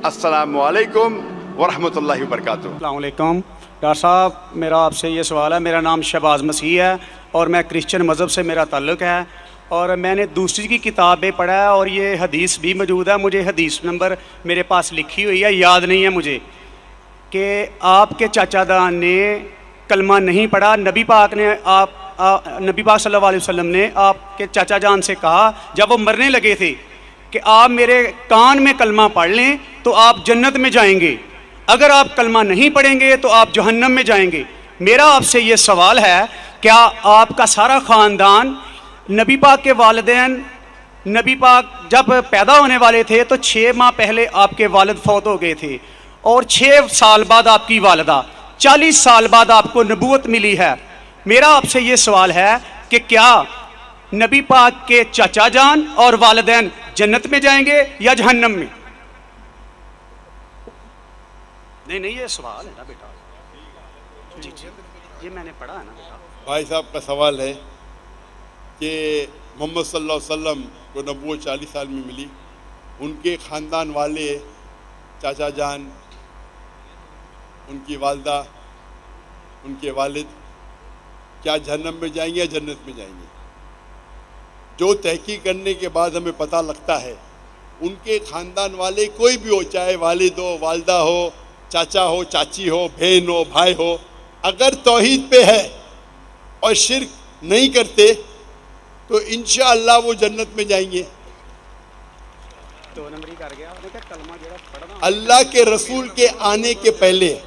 السلام علیکم ورحمۃ اللہ وبرکاتہ۔ السلام علیکم ڈاکٹر صاحب، میرا آپ سے یہ سوال ہے۔ میرا نام شہباز مسیح ہے اور میں کرسچن مذہب سے میرا تعلق ہے، اور میں نے دوسری کی کتابیں پڑھا ہے اور یہ حدیث بھی موجود ہے، مجھے حدیث نمبر میرے پاس لکھی ہوئی ہے، یاد نہیں ہے مجھے، کہ آپ کے چاچا جان نے کلمہ نہیں پڑھا۔ نبی پاک صلی اللہ علیہ وسلم نے آپ کے چاچا جان سے کہا جب وہ مرنے لگے تھے کہ آپ میرے کان میں کلمہ پڑھ لیں تو آپ جنت میں جائیں گے، اگر آپ کلمہ نہیں پڑھیں گے تو آپ جہنم میں جائیں گے۔ میرا آپ سے یہ سوال ہے، کیا آپ کا سارا خاندان، نبی پاک کے والدین، نبی پاک جب پیدا ہونے والے تھے تو 6 ماہ پہلے آپ کے والد فوت ہو گئے تھے، اور 6 سال بعد آپ کی والدہ، 40 سال بعد آپ کو نبوت ملی ہے۔ میرا آپ سے یہ سوال ہے کہ کیا نبی پاک کے چاچا جان اور والدین جنت میں جائیں گے یا جہنم میں؟ نہیں یہ سوال ہے نا بیٹا، جی یہ میں نے پڑھا ہے نا بیٹا۔ بھائی صاحب کا سوال ہے کہ محمد صلی اللہ علیہ وسلم کو نبوت 40 سال میں ملی، ان کے خاندان والے، چاچا جان، ان کی والدہ، ان کے والد کیا جہنم میں جائیں گے یا جنت میں جائیں گے؟ جو تحقیق کرنے کے بعد ہمیں پتہ لگتا ہے، ان کے خاندان والے کوئی بھی ہو، چاہے والد ہو، والدہ ہو، چاچا ہو، چاچی ہو، بہن ہو، بھائی ہو، اگر توحید پہ ہے اور شرک نہیں کرتے تو انشاءاللہ وہ جنت میں جائیں گے۔ اللہ کے رسول کے آنے کے پہلے،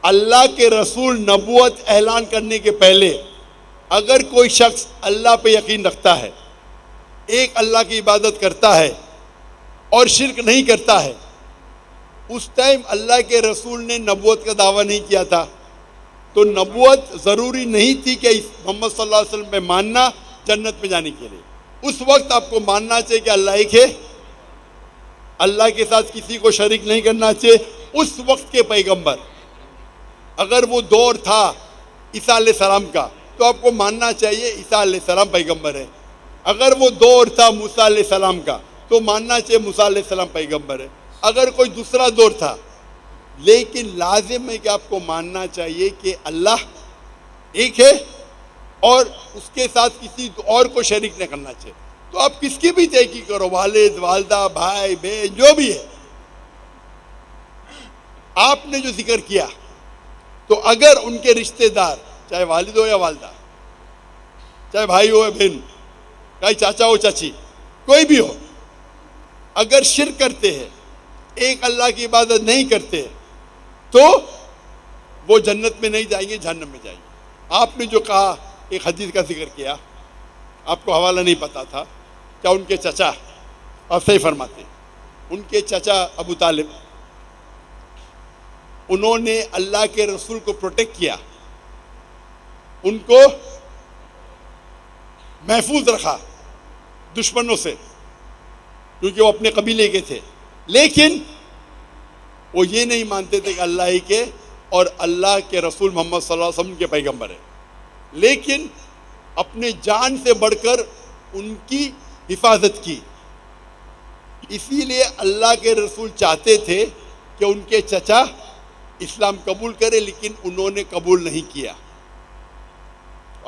اللہ کے رسول نبوت اعلان کرنے کے پہلے، اگر کوئی شخص اللہ پہ یقین رکھتا ہے، ایک اللہ کی عبادت کرتا ہے اور شرک نہیں کرتا ہے، اس ٹائم اللہ کے رسول نے نبوت کا دعویٰ نہیں کیا تھا، تو نبوت ضروری نہیں تھی کہ محمد صلی اللہ علیہ وسلم پہ ماننا جنت میں جانے کے لیے۔ اس وقت آپ کو ماننا چاہیے کہ اللہ ایک ہے، اللہ کے ساتھ کسی کو شریک نہیں کرنا چاہیے۔ اس وقت کے پیغمبر، اگر وہ دور تھا عیسیٰ علیہ السلام کا تو آپ کو ماننا چاہیے عیسیٰ علیہ السلام پیغمبر ہے۔ اگر وہ دور تھا موسیٰ علیہ السلام کا تو ماننا چاہیے موسیٰ علیہ السلام پیغمبر ہے۔ اگر کوئی دوسرا دور تھا، لیکن لازم ہے کہ آپ کو ماننا چاہیے کہ اللہ ایک ہے اور اس کے ساتھ کسی اور کو شریک نہیں کرنا چاہیے۔ تو آپ کس کی بھی تحقیق کرو، والد، والدہ، بھائی، بہن، جو بھی ہے، آپ نے جو ذکر کیا، تو اگر ان کے رشتہ دار، چاہے والد ہو یا والدہ، چاہے بھائی ہو یا بہن، چاہے چاچا ہو چاچی، کوئی بھی ہو، اگر شرک کرتے ہیں، ایک اللہ کی عبادت نہیں کرتے، تو وہ جنت میں نہیں جائیں گے، جہنم میں جائیں گے۔ آپ نے جو کہا، ایک حدیث کا ذکر کیا، آپ کو حوالہ نہیں پتا تھا، کیا ان کے چچا، آپ صحیح فرماتے ہیں، ان کے چچا ابو طالب، انہوں نے اللہ کے رسول کو پروٹیکٹ کیا، ان کو محفوظ رکھا دشمنوں سے، کیونکہ وہ اپنے قبیلے کے تھے، لیکن وہ یہ نہیں مانتے تھے کہ اللہ ہی کے اور اللہ کے رسول محمد صلی اللہ علیہ وسلم کے پیغمبر ہیں، لیکن اپنے جان سے بڑھ کر ان کی حفاظت کی۔ اسی لیے اللہ کے رسول چاہتے تھے کہ ان کے چچا اسلام قبول کرے، لیکن انہوں نے قبول نہیں کیا۔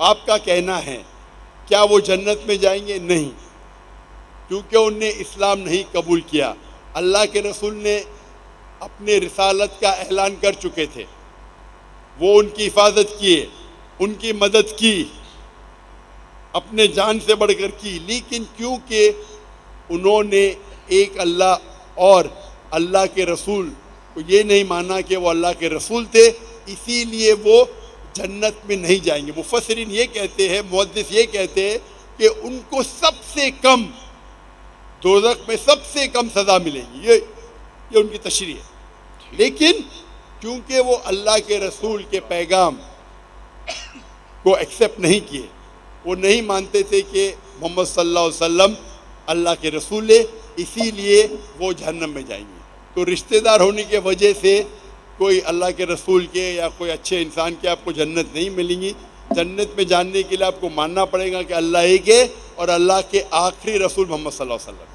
آپ کا کہنا ہے کیا وہ جنت میں جائیں گے؟ نہیں، کیونکہ انہوں نے اسلام نہیں قبول کیا۔ اللہ کے رسول نے اپنے رسالت کا اعلان کر چکے تھے، وہ ان کی حفاظت کیے، ان کی مدد کی، اپنے جان سے بڑھ کر کی، لیکن کیونکہ انہوں نے ایک اللہ اور اللہ کے رسول کو یہ نہیں مانا کہ وہ اللہ کے رسول تھے، اسی لیے وہ جنت میں نہیں جائیں گے۔ مفسرین یہ کہتے ہیں، محدث یہ کہتے ہیں کہ ان کو سب سے کم دوزخ میں سب سے کم سزا ملے گی، یہ ان کی تشریح ہے۔ لیکن کیونکہ وہ اللہ کے رسول کے پیغام کو ایکسیپٹ نہیں کیے، وہ نہیں مانتے تھے کہ محمد صلی اللہ علیہ وسلم اللہ کے رسول ہے، اسی لیے وہ جہنم میں جائیں گے۔ تو رشتہ دار ہونے کی وجہ سے کوئی اللہ کے رسول کے یا کوئی اچھے انسان کے آپ کو جنت نہیں ملیں گی۔ جنت میں جاننے کے لیے آپ کو ماننا پڑے گا کہ اللہ ایک ہے اور اللہ کے آخری رسول محمد صلی اللہ علیہ وسلم۔